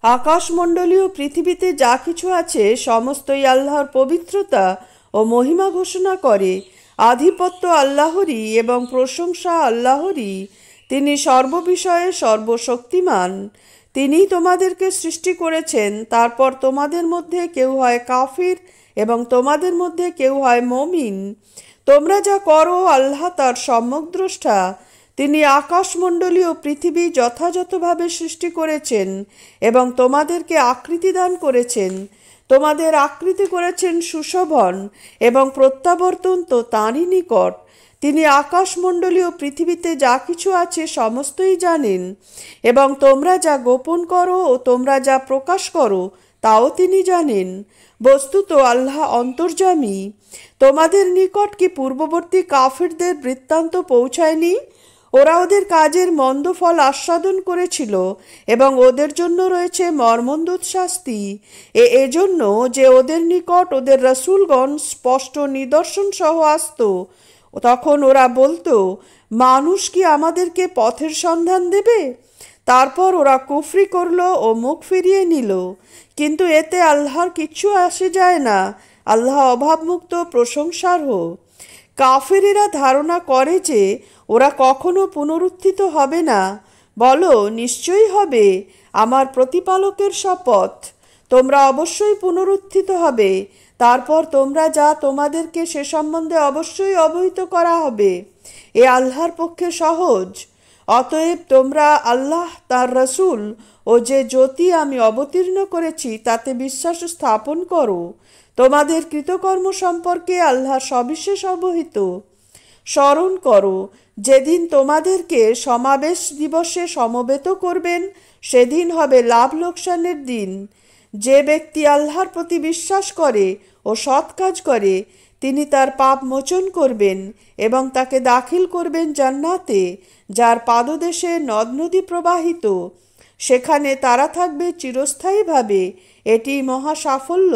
আকাশমণ্ডলীয় পৃথিবীতে যা কিছু আছে সমস্তই আল্লাহর পবিত্রতা ও মহিমা ঘোষণা করে। আধিপত্য আল্লাহরই এবং প্রশংসা আল্লাহরই। তিনি সর্ববিষয়ে সর্বশক্তিমান। তিনিই তোমাদেরকে সৃষ্টি করেছেন। তারপর তোমাদের মধ্যে কেউ হয় কাফির এবং তোমাদের মধ্যে কেউ হয় মমিন। তোমরা যা করো আল্লাহ তার সম্যক দ্রষ্টা। তিনি আকাশমণ্ডলীয় পৃথিবী যথাযথভাবে সৃষ্টি করেছেন এবং তোমাদেরকে আকৃতি দান করেছেন। তোমাদের আকৃতি করেছেন সুশোভন এবং প্রত্যাবর্তন তো তাঁরই নিকট। তিনি আকাশমণ্ডলীয় পৃথিবীতে যা কিছু আছে সমস্তই জানেন এবং তোমরা যা গোপন করো ও তোমরা যা প্রকাশ করো তাও তিনি জানেন। বস্তুত আল্লাহ অন্তর্যামী। তোমাদের নিকট কি পূর্ববর্তী কাফিরদের বৃত্তান্ত পৌঁছায়নি? ওরা ওদের কাজের মন্দ ফল আস্বাদন করেছিল এবং ওদের জন্য রয়েছে মর্মন্তুদ শাস্তি। এজন্য যে ওদের নিকট ওদের রাসূলগণ স্পষ্ট নিদর্শন সহ আসত, তখন ওরা বলতো, মানুষ কি আমাদেরকে পথের সন্ধান দেবে? তারপর ওরা কুফরি করলো ও মুখ ফিরিয়ে নিল। কিন্তু এতে আল্লাহর কিচ্ছু আসে যায় না। আল্লাহ অভাবমুক্ত, প্রশংসার্হ। কাফেরেরা ধারণা করে যে ওরা কখনো পুনরুত্থিত হবে না। বলো, নিশ্চয়ই হবে। আমার প্রতিপালকের শপথ, তোমরা অবশ্যই পুনরুত্থিত হবে। তারপর তোমরা যা তোমাদেরকে সে সম্বন্ধে অবশ্যই অবহিত করা হবে। এ আল্লাহর পক্ষে সহজ। অতএব তোমরা আল্লাহ, তার রসুল ও যে জ্যোতি আমি অবতীর্ণ করেছি তাতে বিশ্বাস স্থাপন করো। তোমাদের কৃতকর্ম সম্পর্কে আল্লাহ সবিশেষ অবহিত। স্মরণ করো যেদিন তোমাদেরকে সমাবেশ দিবসে সমবেত করবেন, সেদিন হবে লাভ লোকসানের দিন। যে ব্যক্তি আল্লাহর প্রতি বিশ্বাস করে ও সৎ কাজ করে, তিনি তার পাপ মোচন করবেন এবং তাকে দাখিল করবেন জান্নাতে, যার পাদদেশে নদ নদী প্রবাহিত। সেখানে তারা থাকবে চিরস্থায়ীভাবে। এটি মহা সাফল্য।